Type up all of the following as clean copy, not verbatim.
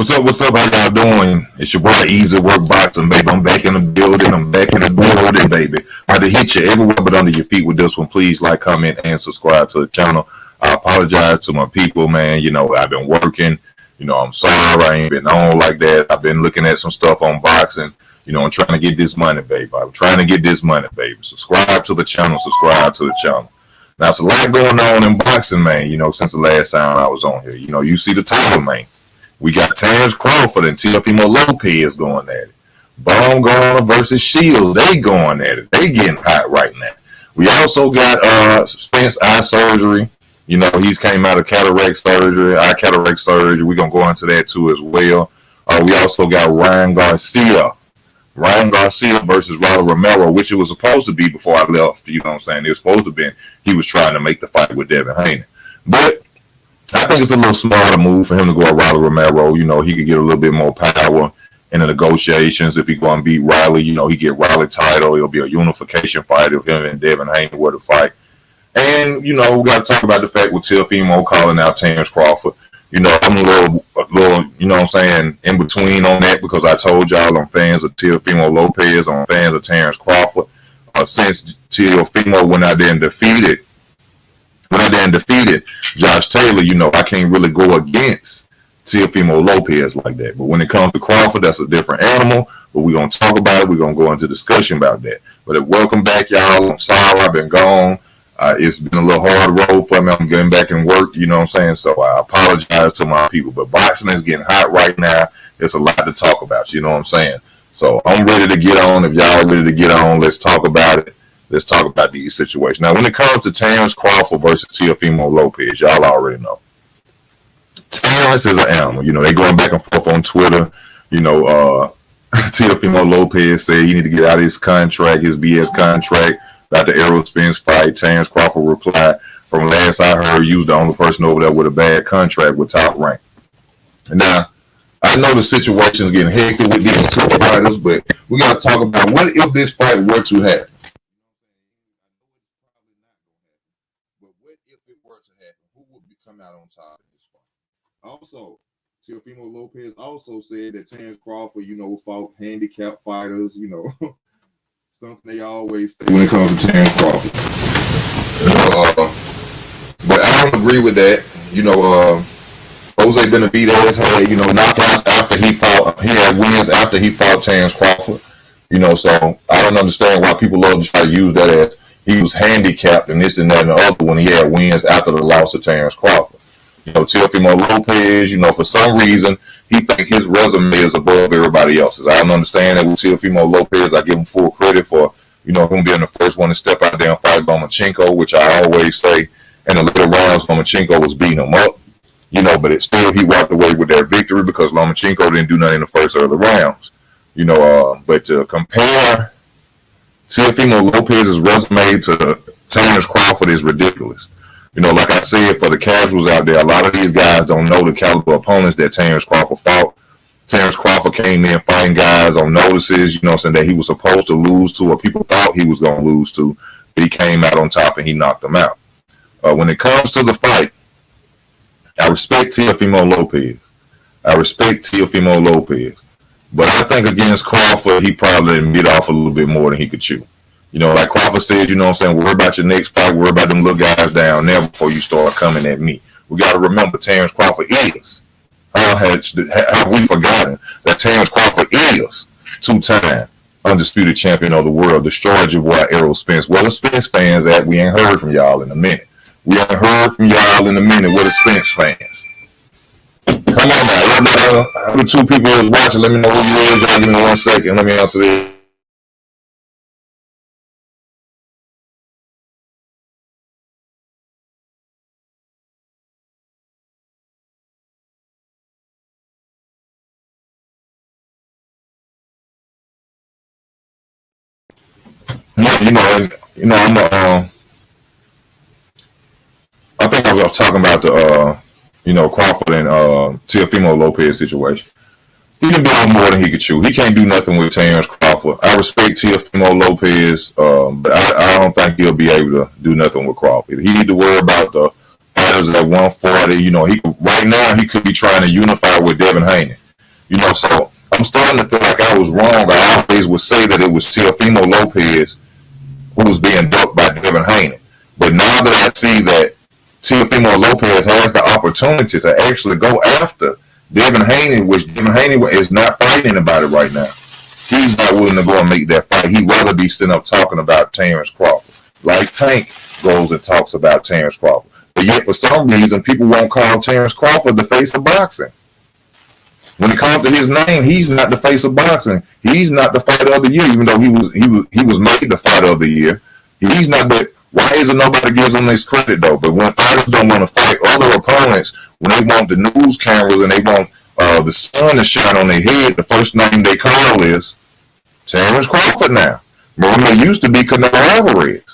What's up? What's up? How y'all doing? It's your boy Easy Work Boxing, baby. I'm back in the building. Baby. I had to hit you everywhere but under your feet with this one. Please like, comment, and subscribe to the channel. I apologize to my people, man. You know, I've been working. You know, I'm sorry I ain't been on like that. I've been looking at some stuff on boxing. You know, I'm trying to get this money, baby. I'm trying to get this money, baby. Subscribe to the channel. Subscribe to the channel. Now, it's a lot going on in boxing, man, you know, since the last time I was on here. You know, you see the title, man. We got Crawford and Teofimo Lopez going at it. Baumgardner versus Shield, they going at it. They getting hot right now. We also got Spence eye surgery. You know, he's came out of cataract surgery, eye cataract surgery. We're going to go into that too as well. We also got Ryan Garcia versus Rolly Romero, which it was supposed to be before I left. You know what I'm saying? It was supposed to be. He was trying to make the fight with Devin Haney. But I think it's a little smarter move for him to go at Rolly Romero. You know, he could get a little bit more power in the negotiations. If he go and beat Riley, you know, he get Riley title. It'll be a unification fight if him and Devin Haney were to fight. And, you know, we got to talk about the fact with Teofimo calling out Terrence Crawford. You know, I'm a little, you know what I'm saying, in between on that because I told y'all I'm fans of Teofimo Lopez. I'm fans of Terrence Crawford. Since Teofimo went out there and defeated Josh Taylor, you know, I can't really go against Teofimo Lopez like that. But when it comes to Crawford, that's a different animal. But we're going to talk about it. We're going to go into discussion about that. But welcome back, y'all. I'm sorry I've been gone. It's been a little hard road for me. I'm getting back and work, you know what I'm saying? So I apologize to my people. But boxing is getting hot right now. There's a lot to talk about, you know what I'm saying? So I'm ready to get on. If y'all ready to get on, let's talk about it. Let's talk about these situations. Now, when it comes to Terrence Crawford versus Teofimo Lopez, y'all already know. Terrence is an animal. You know, they going back and forth on Twitter. You know, Teofimo Lopez said he need to get out of his contract, his BS contract, about the Errol Spence fight. Terrence Crawford replied, from last I heard, you was the only person over there with a bad contract with Top Rank. Now, I know the situation's getting hectic with these two fighters, but we got to talk about what if this fight were to happen. Who would come out on top in this fight? Also, Teofimo Lopez also said that Terrence Crawford, you know, fought handicapped fighters, you know, something they always say when it comes to Terrence Crawford. But I don't agree with that. You know, Jose Benavidez had, you know, knockouts after he fought. He had wins after he fought Terrence Crawford. You know, so I don't understand why people love to try to use that as he was handicapped and this and that and the other when he had wins after the loss of Terrence Crawford. You know, Teofimo Lopez, you know, for some reason, he think his resume is above everybody else's. I don't understand that with Teofimo Lopez. I give him full credit for, you know, him being the first one to step out there and fight Lomachenko, which I always say in the later rounds, Lomachenko was beating him up. You know, but still he walked away with that victory because Lomachenko didn't do nothing in the first early rounds. You know, but to compare Teofimo Lopez's resume to Terrence Crawford is ridiculous. You know, like I said, for the casuals out there, a lot of these guys don't know the caliber opponents that Terrence Crawford fought. Terrence Crawford came in fighting guys on notices, you know, saying that he was supposed to lose to or people thought he was going to lose to. But he came out on top and he knocked them out. When it comes to the fight, I respect Teofimo Lopez. But I think against Crawford, he probably bit off a little bit more than he could chew. You know, like Crawford said, you know what I'm saying, worry about your next fight, worry about them little guys down there before you start coming at me. We got to remember Terrence Crawford is. How have we forgotten that Terrence Crawford is two-time undisputed champion of the world, destroyed your boy Errol Spence. Where the Spence fans at? We ain't heard from y'all in a minute. Where the Spence fans? Come on now. The two people who's watching, let me know who you is. Give me 1 second. Let me answer this. I think I was talking about the Crawford and Teofimo Lopez situation. He can do more than he could chew. He can't do nothing with Terrence Crawford. I respect Teofimo Lopez, but I don't think he'll be able to do nothing with Crawford. He need to worry about the fighters at 140. You know, right now he could be trying to unify with Devin Haney. So I'm starting to feel like I was wrong. I always would say that it was Teofimo Lopez who was being ducked by Devin Haney. But now that I see that Teofimo Lopez has the opportunity to actually go after Devin Haney, which Devin Haney is not fighting anybody right now. He's not willing to go and make that fight. He'd rather be sitting up talking about Terrence Crawford. Like Tank goes and talks about Terrence Crawford. But yet, for some reason, people won't call Terrence Crawford the face of boxing. When it comes to his name, he's not the face of boxing. He's not the fighter of the year, even though he was made the fighter of the year. He's not the. Why isn't nobody gives him this credit though? But when fighters don't want to fight other opponents, when they want the news cameras and they want the sun to shine on their head, the first name they call is Terrence Crawford now. Remember, it used to be Canelo Alvarez.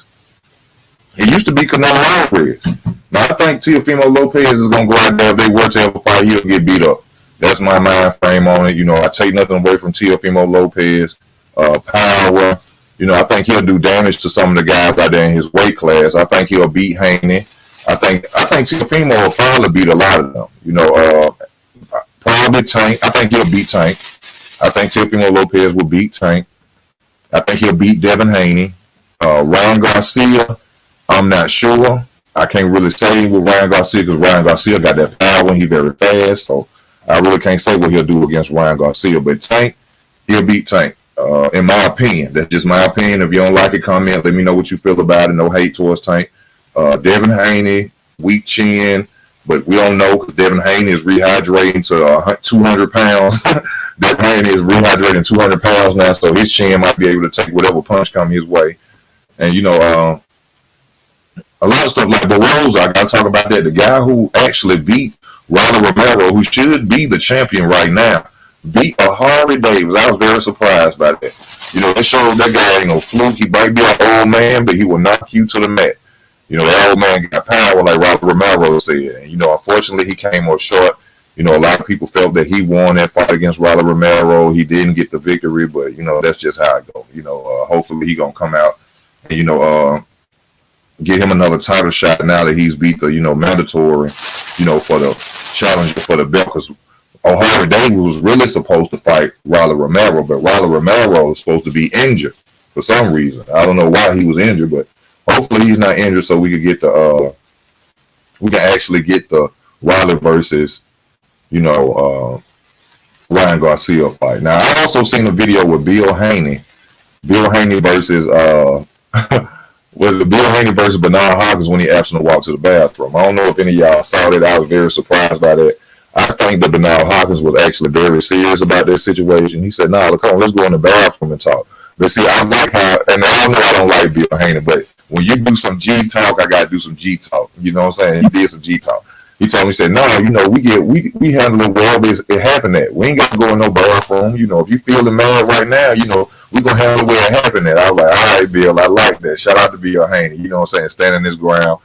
Now, I think Teofimo Lopez is going to go out there. If they were to have a fight, he'll get beat up. That's my mind frame on it. I take nothing away from Teofimo Lopez. Power. I think he'll do damage to some of the guys out there in his weight class. I think he'll beat Haney. I think Teofimo will probably beat a lot of them. Probably Tank. I think he'll beat Tank. I think Teofimo Lopez will beat Tank. I think he'll beat Devin Haney. Ryan Garcia, I'm not sure. I can't really say with Ryan Garcia because Ryan Garcia got that power and he's very fast. So I really can't say what he'll do against Ryan Garcia. But Tank, he'll beat Tank. In my opinion, that's just my opinion. If you don't like it, comment. Let me know what you feel about it. No hate towards Tank. Devin Haney, weak chin, but we don't know because Devin Haney is rehydrating to 200 pounds. Devin Haney is rehydrating 200 pounds now, so his chin might be able to take whatever punch comes his way. And a lot of stuff like Barroso, I gotta talk about that. The guy who actually beat Ronald Romero, who should be the champion right now, beat a Harvey Davis. I was very surprised by that. It showed that guy ain't no fluke. He might be an old man, but he will knock you to the mat. That old man got power, like Robert Romero said. And, unfortunately, he came up short. A lot of people felt that he won that fight against Robert Romero. He didn't get the victory, but, that's just how it goes. Hopefully he going to come out and, get him another title shot now that he's beat the, mandatory, for the challenger for the belt. Because O'Hara Davis was really supposed to fight Rolly Romero, but Rolly Romero is supposed to be injured for some reason. I don't know why he was injured, but hopefully he's not injured so we can get we can actually get the Rolly versus, Ryan Garcia fight. Now, I also seen a video with Bill Haney versus, was it Bill Haney versus Bernard Hopkins when he asked him to walk to the bathroom. I don't know if any of y'all saw that. I was very surprised by that. I think that Bernard Hopkins was actually very serious about this situation. He said, "Nah, come on, let's go in the bathroom and talk." But see, I like how, and I know I don't like Bill Haney, but when you do some G talk, I gotta do some G talk. You know what I'm saying? He did some G talk. He told me, he said, "No, we handle it wherever it happened at. We ain't got to go in no bathroom. If you feeling mad right now, we gonna handle it where it happened at." I was like, "All right, Bill, I like that. Shout out to Bill Haney. You know what I'm saying? Standing his ground."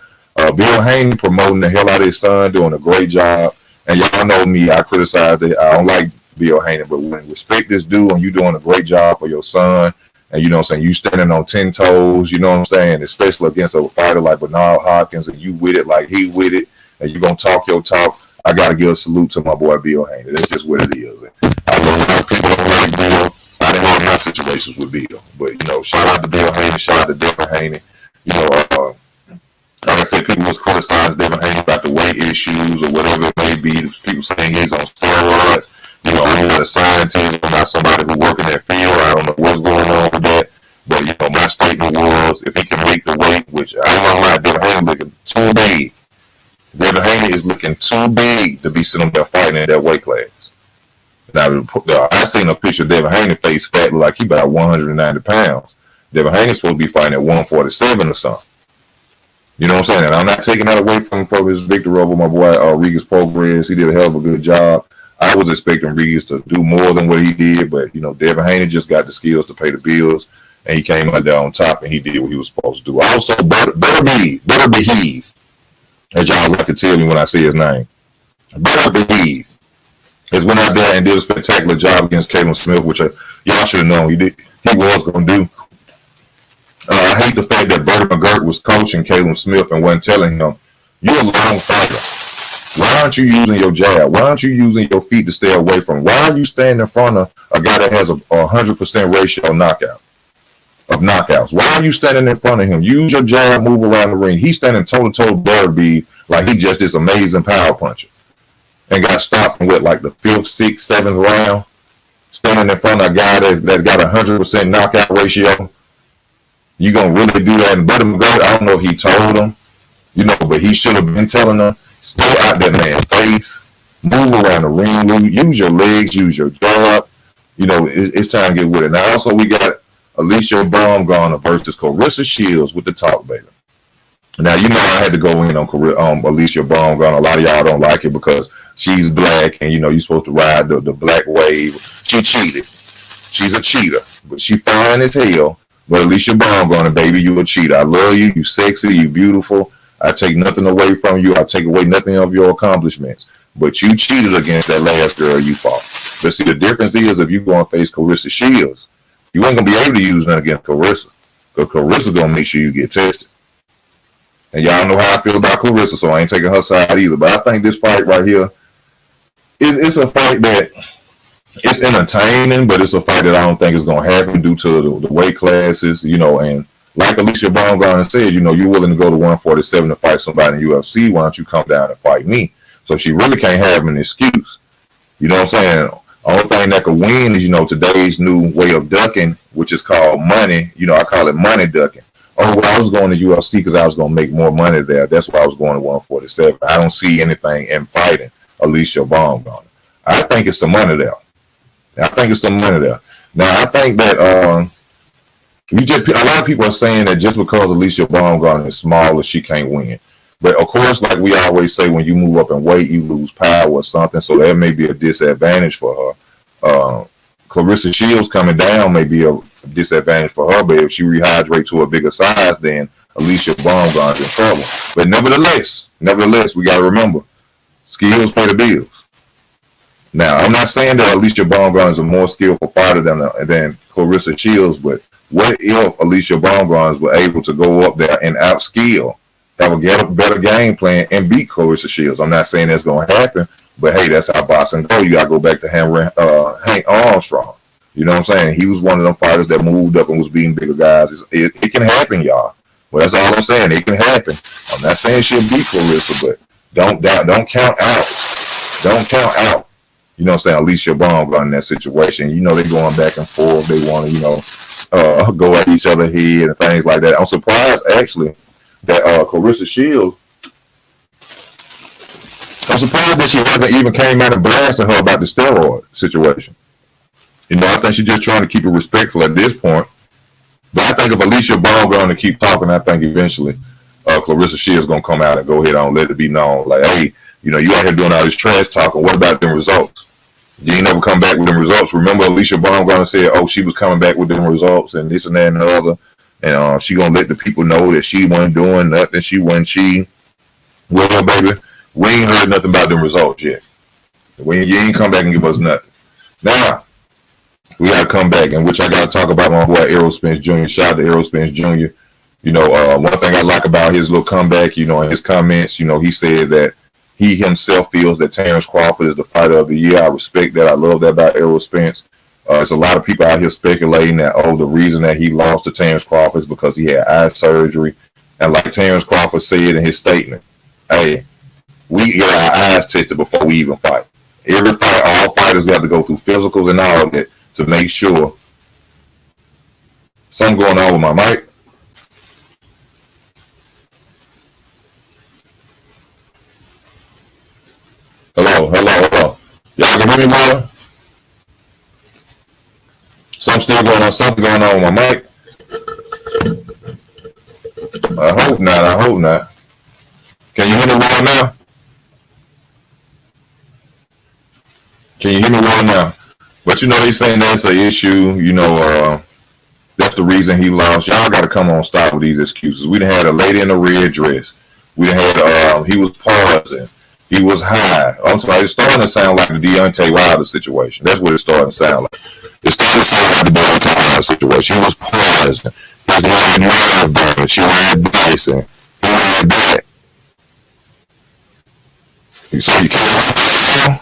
Bill Haney promoting the hell out of his son, doing a great job. And y'all know me, I criticize it. I don't like Bill Haney, but when respect this dude and you doing a great job for your son, and you standing on 10 toes, especially against a fighter like Bernard Hopkins, and you with it like he with it, and you gonna talk your talk, I gotta give a salute to my boy Bill Haney. That's just what it is. I know a lot of people don't like Bill. I didn't have my situations with Bill, but shout out to Bill Haney, shout out to Devin Haney. Like I said, people was criticizing Devin Haney about the weight issues or whatever it may be. People saying he's on steroids. I'm not a scientist. I'm not somebody who works in that field. I don't know what's going on with that. But my statement was, if he can make the weight, which I don't know why Devin Haney looking too big. Devin Haney is looking too big to be sitting there fighting in that weight class. Now, I seen a picture of Devin Haney face fat like he about 190 pounds. Devin Haney's supposed to be fighting at 147 or something. You know what I'm saying? And I'm not taking that away from his victory over my boy Regis Progress. He did a hell of a good job. I was expecting Regis to do more than what he did, but Devin Haney just got the skills to pay the bills, and he came out there on top, and he did what he was supposed to do. Also, better behave, as y'all like to tell me when I say his name. Better behave. Has went out there and did a spectacular job against Caleb Smith, which y'all should have known he was going to do. I hate the fact that Bertie McGirt was coaching Caleb Smith and wasn't telling him, "You're a long fighter. Why aren't you using your jab? Why aren't you using your feet to stay away from? Why are you standing in front of a guy that has a 100% ratio of knockouts? Why are you standing in front of him? Use your jab, move around the ring. He's standing toe-to-toe Derby like he just this amazing power puncher. And got stopped in what, like the 5th, 6th, 7th round? Standing in front of a guy that's got a 100% knockout ratio. You gonna really do that? And Buddy McGregor, I don't know if he told him, but he should have been telling them, stay out that man's face, move around the ring, use your legs, use your jab. It's time to get with it. Now, also, we got Alicia Baumgardner versus Clarissa Shields with the talk, baby. Now, I had to go in on Alicia Baumgardner. A lot of y'all don't like it because she's black and, you're supposed to ride the black wave. She cheated. She's a cheater, but she fine as hell. But Alicia Baumgardner, baby, you a cheater. I love you. You sexy. You beautiful. I take nothing away from you. I take away nothing of your accomplishments. But you cheated against that last girl you fought. But see, the difference is if you go and face Clarissa Shields, you ain't going to be able to use nothing against Clarissa. Because Clarissa's going to make sure you get tested. And y'all know how I feel about Clarissa, so I ain't taking her side either. But I think this fight right here, it's a fight that it's entertaining, but it's a fight that I don't think is going to happen due to the weight classes, and like Alicia Baumgardner said, you're willing to go to 147 to fight somebody in UFC. Why don't you come down and fight me? So she really can't have an excuse. You know what I'm saying? Only thing that could win is, today's new way of ducking, which is called money. I call it money ducking. Oh, well, I was going to UFC because I was going to make more money there. That's why I was going to 147. I don't see anything in fighting Alicia Baumgardner. I think it's some money there. Now, I think that a lot of people are saying that just because Alicia Baumgardner is smaller, she can't win. But of course, like we always say, when you move up in weight, you lose power or something. So that may be a disadvantage for her. Clarissa Shields coming down may be a disadvantage for her, but if she rehydrates to a bigger size, then Alicia Baumgardner is in trouble. But nevertheless, we got to remember, skills pay the bills. Now, I'm not saying that Alicia Baumgardner is a more skillful fighter than Clarissa Shields, but what if Alicia Baumgardner were able to go up there and outskill, have a better game plan, and beat Clarissa Shields? I'm not saying that's going to happen, but hey, that's how boxing goes. You got to go back to Hank Armstrong. You know what I'm saying? He was one of them fighters that moved up and was beating bigger guys. It can happen, y'all. Well, that's all I'm saying. It can happen. I'm not saying she'll beat Clarissa, but don't count out. Don't count out. You know what I'm saying? Alicia Baumgardner in that situation. They're going back and forth. They want to, go at each other's head and things like that. I'm surprised, actually, that Clarissa Shields, I'm surprised that she hasn't even came out and blasted her about the steroid situation. I think she's just trying to keep it respectful at this point. But I think if Alicia Baumgardner keep talking, I think eventually Clarissa Shields is going to come out and go ahead and let it be known. Like, hey, you out here doing all this trash talking. What about them results? You ain't never come back with them results. Remember, Alicia Baumgardner said, she was coming back with them results and this and that and the other. And she going to let the people know that she wasn't doing nothing. She wasn't cheating. Well, baby, we ain't heard nothing about them results yet. You ain't come back and give us nothing. Now, we got to come back, and which I got to talk about my boy Errol Spence Jr. Shout out to Errol Spence Jr. One thing I like about his little comeback, in his comments, he said that he himself feels that Terrence Crawford is the fighter of the year. I respect that. I love that about Errol Spence. There's a lot of people out here speculating that, the reason that he lost to Terrence Crawford is because he had eye surgery. And like Terrence Crawford said in his statement, hey, we get our eyes tested before we even fight. Every fight, all fighters got to go through physicals and all that to make sure. Something going on with my mic. Hello. Y'all can hear me, boy? Something going on with my mic. I hope not. Can you hear me well now? But they saying that's an issue, that's the reason he lost. Y'all got to come on, stop with these excuses. We done had a lady in a red dress. We done had, he was pausing. He was high. I'm sorry, it's starting to sound like the Deontay Wilder situation. That's what it's starting to sound like. It's starting to sound like the Deontay Wilder situation. He was pausing. His nerve damage. She had Dyson. He had that. So you can't.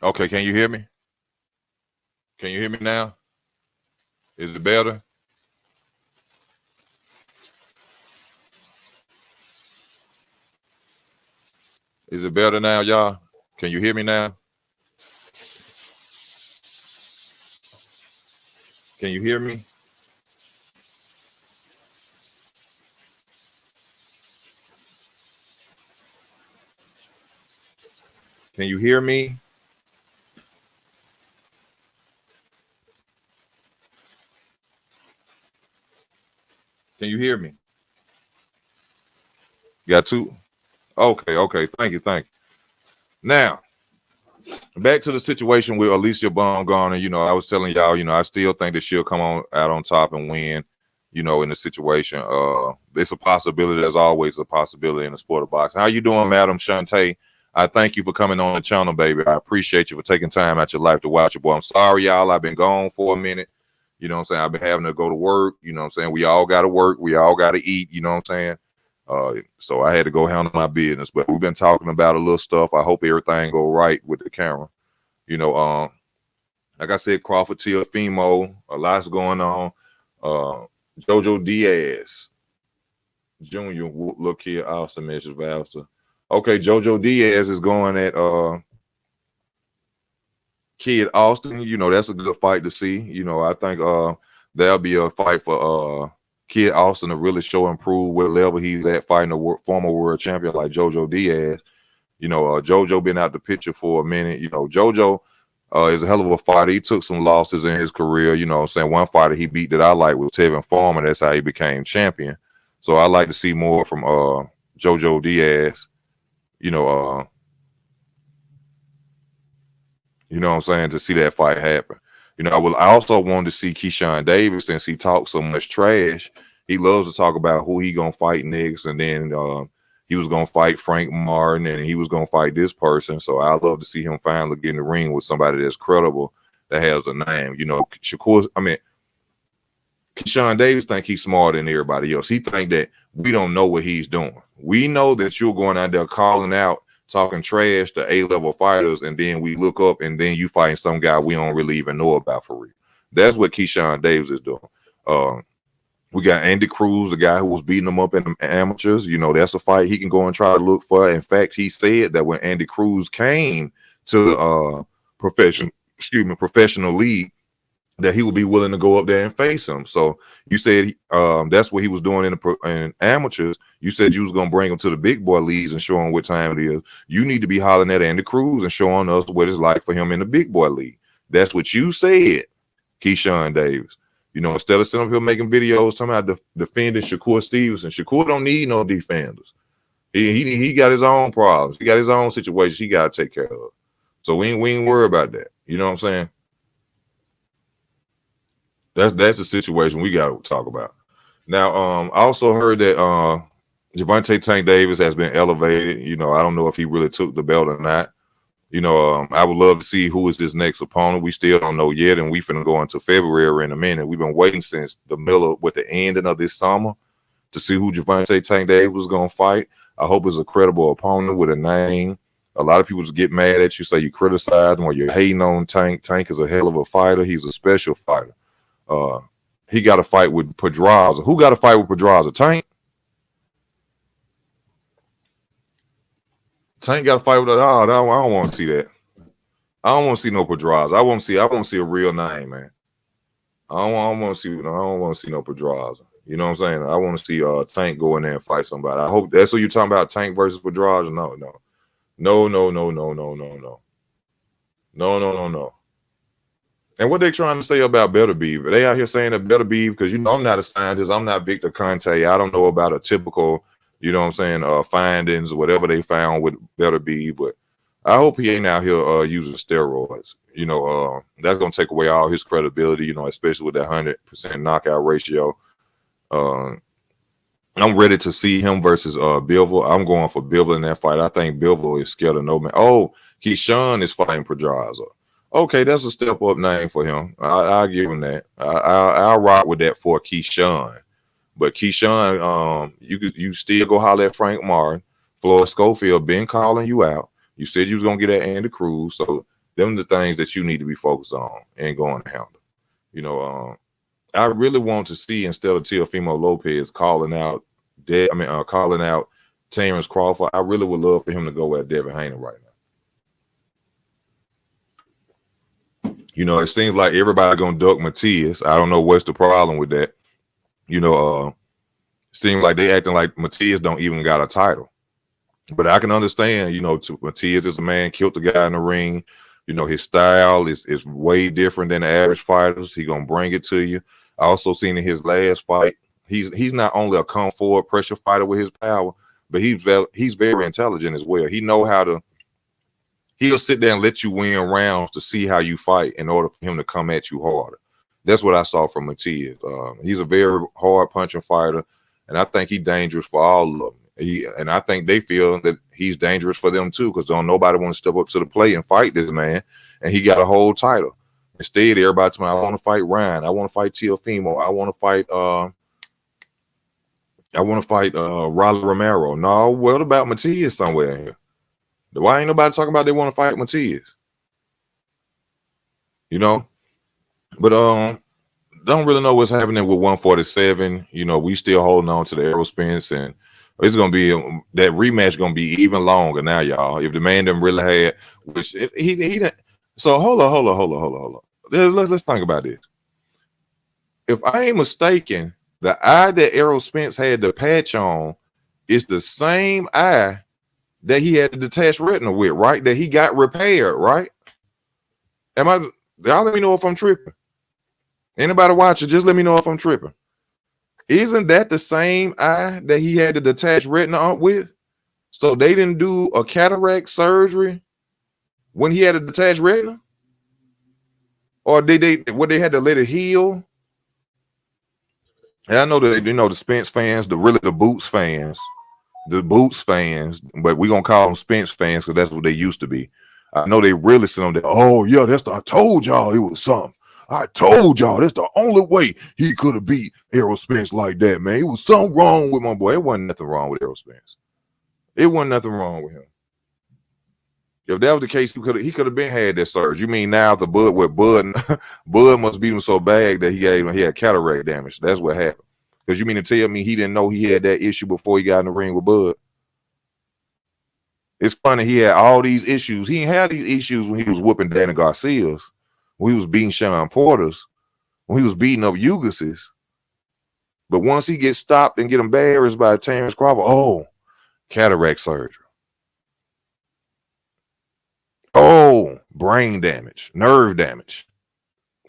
Okay, can you hear me? Can you hear me now? Is it better? Is it better now, y'all? Can you hear me now? Can you hear me? Can you hear me? Can you hear me? Got two? Okay. Thank you. Now, back to the situation with Alicia Baumgardner. I was telling y'all, I still think that she'll come out on top and win, in the situation. It's a possibility. There's always a possibility in the sport of boxing. How you doing, Madam Shantae? I thank you for coming on the channel, baby. I appreciate you for taking time out your life to watch it, boy. I'm sorry, y'all. I've been gone for a minute. You know what I'm saying? I've been having to go to work. You know what I'm saying? We all got to work. We all got to eat. You know what I'm saying? So I had to go handle my business. But we've been talking about a little stuff. I hope everything go right with the camera. Like I said, Crawford, Teofimo, a lot's going on. Jojo Diaz Jr. Look here, Austin measures Valster. Okay, Jojo Diaz is going at Kid Austin. That's a good fight to see. I think there'll be a fight for Kid Austin to really show and prove what level he's at, fighting a former world champion like Jojo Diaz. Jojo been out the picture for a minute. Jojo is a hell of a fighter. He took some losses in his career. One fighter he beat that I like was Teofimo. That's how he became champion. So I like to see more from Jojo Diaz. What I'm saying, to see that fight happen. I also wanted to see Keyshawn Davis, since he talks so much trash. He loves to talk about who he gonna fight next, and then he was gonna fight Frank Martin, and he was gonna fight this person. So I love to see him finally get in the ring with somebody that's credible, that has a name. Keyshawn Davis think he's smarter than everybody else. He think that we don't know what he's doing. We know that you're going out there calling out, talking trash to A-level fighters, and then we look up and then you fighting some guy we don't really even know about for real. That's what Keyshawn Davis is doing. We got Andy Cruz, the guy who was beating him up in the amateurs. That's a fight he can go and try to look for. In fact, he said that when Andy Cruz came to the professional league, that he would be willing to go up there and face him. So you said that's what he was doing in amateurs. You said you was going to bring him to the big boy leagues and show him what time it is. You need to be hollering at Andy Cruz and showing us what it's like for him in the big boy league. That's what you said, Keyshawn Davis. Instead of sitting up here making videos talking about defending Shakur Stevenson. Shakur don't need no defenders. He got his own problems. He got his own situations he got to take care of. So we ain't worried about that. You know what I'm saying? That's a situation we got to talk about. Now, I also heard that Gervonta Tank Davis has been elevated. I don't know if he really took the belt or not. I would love to see who is this next opponent. We still don't know yet, and we finna go into February in a minute. We've been waiting since the ending of this summer to see who Gervonta Tank Davis was gonna fight. I hope it's a credible opponent with a name. A lot of people just get mad at you, say you criticize him or you're hating on Tank. Tank is a hell of a fighter. He's a special fighter. He got a fight with Pedraza. Who got a fight with Pedraza? Tank? Tank got a fight with I don't want to see that. I don't want to see no Pedraza. I want to see a real name, man. I don't want to see no Pedraza. You know what I'm saying? I want to see Tank go in there and fight somebody. I hope that's what you're talking about, Tank versus Pedraza. No. And what they trying to say about Better Beef? They out here saying that Better Beef, because you know I'm not a scientist, I'm not Victor Conte. I don't know about a typical, you know what I'm saying, findings or whatever they found with Better Beef, but I hope he ain't out here using steroids. You know, that's gonna take away all his credibility, you know, especially with that 100% knockout ratio. I'm ready to see him versus Bivol. I'm going for Bivol in that fight. I think Bivol is scared of no man. Oh, Keyshawn is fighting Pedraza. Okay, that's a step up name for him. I'll give him that. I'll rock with that for Keyshawn. But Keyshawn, you still go holler at Frank Martin. Floyd Schofield been calling you out. You said you was gonna get at Andy Cruz. So them the things that you need to be focused on and going to handle. You know, I really want to see, instead of Teofimo Lopez calling out Terrence Crawford, I really would love for him to go at Devin Haney right now. You know, it seems like everybody gonna duck Matias. I don't know what's the problem with that. You know, seems like they acting like Matias don't even got a title. But I can understand, you know, Matias is a man, killed the guy in the ring. You know, his style is way different than the average fighters. He gonna bring it to you. I also seen in his last fight, he's not only a come forward pressure fighter with his power, but he's very intelligent as well. He'll sit there and let you win rounds to see how you fight in order for him to come at you harder. That's what I saw from Matias. He's a very hard punching fighter, and I think he's dangerous for all of them. And I think they feel that he's dangerous for them too, because don't nobody want to step up to the plate and fight this man, and he got a whole title. Instead, everybody's saying, I want to fight Ryan. I want to fight Teofimo. I want to fight Rolly Romero. No, what about Matias somewhere in here? Why ain't nobody talking about they want to fight Matias? You know? But don't really know what's happening with 147. You know, we still holding on to the Errol Spence, and it's gonna be that rematch gonna be even longer now, y'all. If the man didn't really had, which he didn't. So hold on. Let's think about this. If I ain't mistaken, the eye that Errol Spence had the patch on is the same eye that he had the detached retina with, right? That he got repaired, right? Y'all let me know if I'm tripping. Anybody watching, just let me know if I'm tripping. Isn't that the same eye that he had the detached retina with? So they didn't do a cataract surgery when he had a detached retina? Or they had to let it heal? And I know that, you know, the Spence fans, the Boots fans, but we're gonna call them Spence fans because that's what they used to be. I know they really sit on that. Oh yeah, I told y'all it was something. I told y'all that's the only way he could have beat Errol Spence like that, man. It was something wrong with my boy. It wasn't nothing wrong with Errol Spence. It wasn't nothing wrong with him. If that was the case, he could have been had that surgery. You mean now Bud must beat him so bad that he had cataract damage. That's what happened. Because you mean to tell me he didn't know he had that issue before he got in the ring with Bud? It's funny, he had all these issues. He didn't have these issues when he was whooping Danny Garcia's, when he was beating Sean Porter's, when he was beating up Ugas's. But once he gets stopped and get embarrassed by Terrence Crawford, cataract surgery. Oh, brain damage, nerve damage.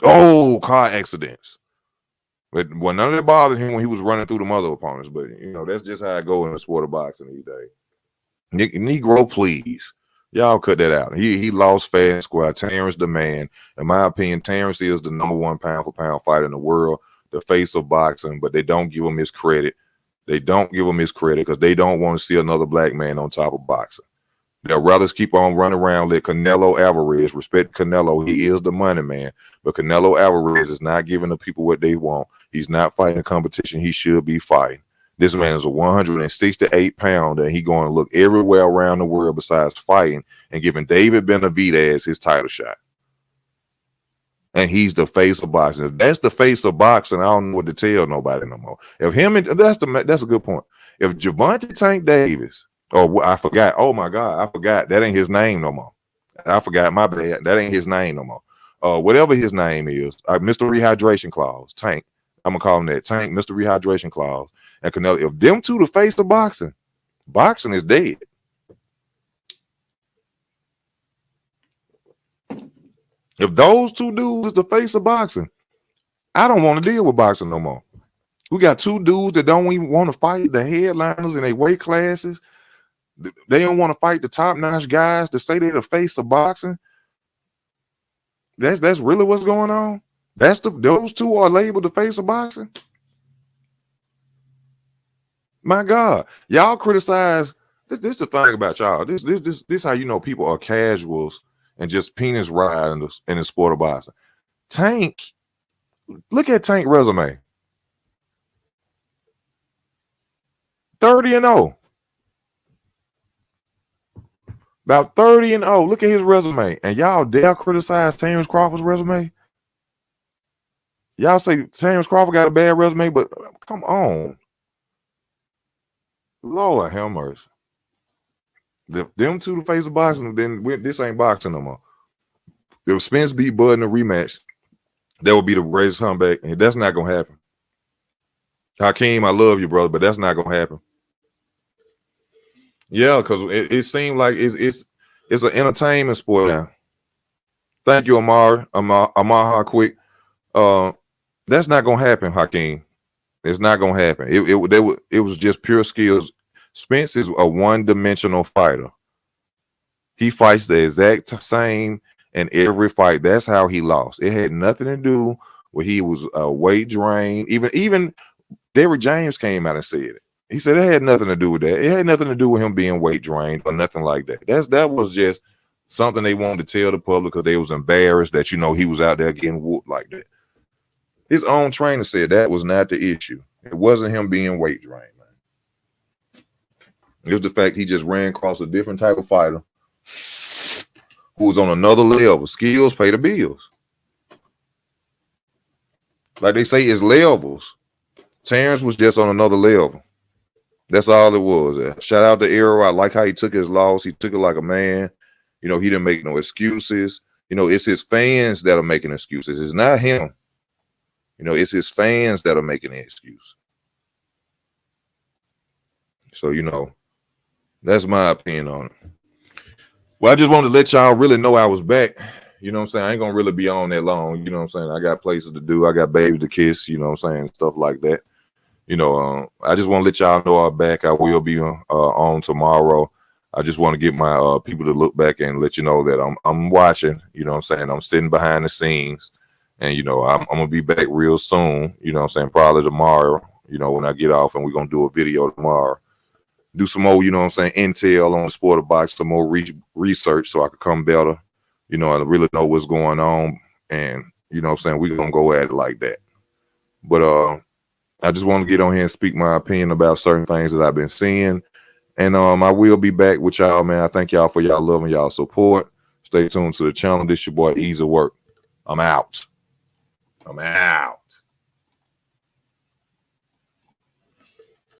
Oh, car accidents. But none of that bothered him when he was running through the other opponents. But, you know, that's just how I go in the sport of boxing these days. Negro, please. Y'all cut that out. He lost fair and square. Terrence the man. In my opinion, Terrence is the #1 pound-for-pound fighter in the world, the face of boxing, but they don't give him his credit. They don't give him his credit because they don't want to see another black man on top of boxing. They'll rather keep on running around like Canelo Alvarez. Respect Canelo. He is the money man. But Canelo Alvarez is not giving the people what they want. He's not fighting a competition he should be fighting. This man is a 168 pounder, and he going to look everywhere around the world besides fighting and giving David Benavidez his title shot. and he's the face of boxing. If that's the face of boxing, I don't know what to tell nobody no more. If him and that's a good point. If Gervonta Tank Davis, I forgot. Oh my God, I forgot. That ain't his name no more. I forgot. My bad. That ain't his name no more. Whatever his name is, Mr. Rehydration Clause, Tank. I'm gonna call him that, Tank, Mr. Rehydration Clause, and Canelo. If them two the face of boxing, boxing is dead. If those two dudes is the face of boxing, I don't want to deal with boxing no more. We got two dudes that don't even want to fight the headliners in their weight classes. They don't want to fight the top-notch guys to say they're the face of boxing. That's really what's going on. Those two are labeled the face of boxing. My God, y'all criticize this. This the thing about y'all. This how you know people are casuals and just penis ride in the sport of boxing. Tank, look at Tank resume. 30-0. About 30-0. Look at his resume. And y'all dare criticize Terrence Crawford's resume? Y'all say Terrence Crawford got a bad resume, but come on. Lord have mercy. Them two the face of boxing, then this ain't boxing no more. If Spence beat Bud in a rematch, that would be the greatest comeback, and that's not gonna happen. Hakeem, I love you, brother, but that's not gonna happen. Yeah, because it seemed like it's an entertainment sport now. Thank you, Amar quick. That's not gonna happen, Hakeem. It's not gonna happen. It was just pure skills. Spence is a one-dimensional fighter. He fights the exact same in every fight. That's how he lost. It had nothing to do with he was weight drained. Even Derrick James came out and said it. He said it had nothing to do with that. It had nothing to do with him being weight drained or nothing like that. That was just something they wanted to tell the public because they was embarrassed that he was out there getting whooped like that. His own trainer said that was not the issue. It wasn't him being weight drained, man. It was the fact he just ran across a different type of fighter who was on another level. Skills pay the bills. Like they say, it's levels. Terrence was just on another level. That's all it was. Shout out to Errol. I like how he took his loss. He took it like a man. He didn't make no excuses. It's his fans that are making excuses. It's not him. It's his fans that are making the excuse. So, that's my opinion on it. Well, I just wanted to let y'all really know I was back. You know what I'm saying? I ain't going to really be on that long. You know what I'm saying? I got places to do. I got babies to kiss, you know what I'm saying? Stuff like that. I just want to let y'all know I'm back. I will be on tomorrow. I just want to get my people to look back and let you know that I'm watching. You know what I'm saying? I'm sitting behind the scenes. And, I'm going to be back real soon. You know what I'm saying? Probably tomorrow, when I get off, and we're going to do a video tomorrow. Do some more, intel on the sport of boxing, some more research so I could come better. I really know what's going on. And, we're going to go at it like that. But I just want to get on here and speak my opinion about certain things that I've been seeing. And I will be back with y'all, man. I thank y'all for y'all love and y'all support. Stay tuned to the channel. This your boy Easy Work. I'm out.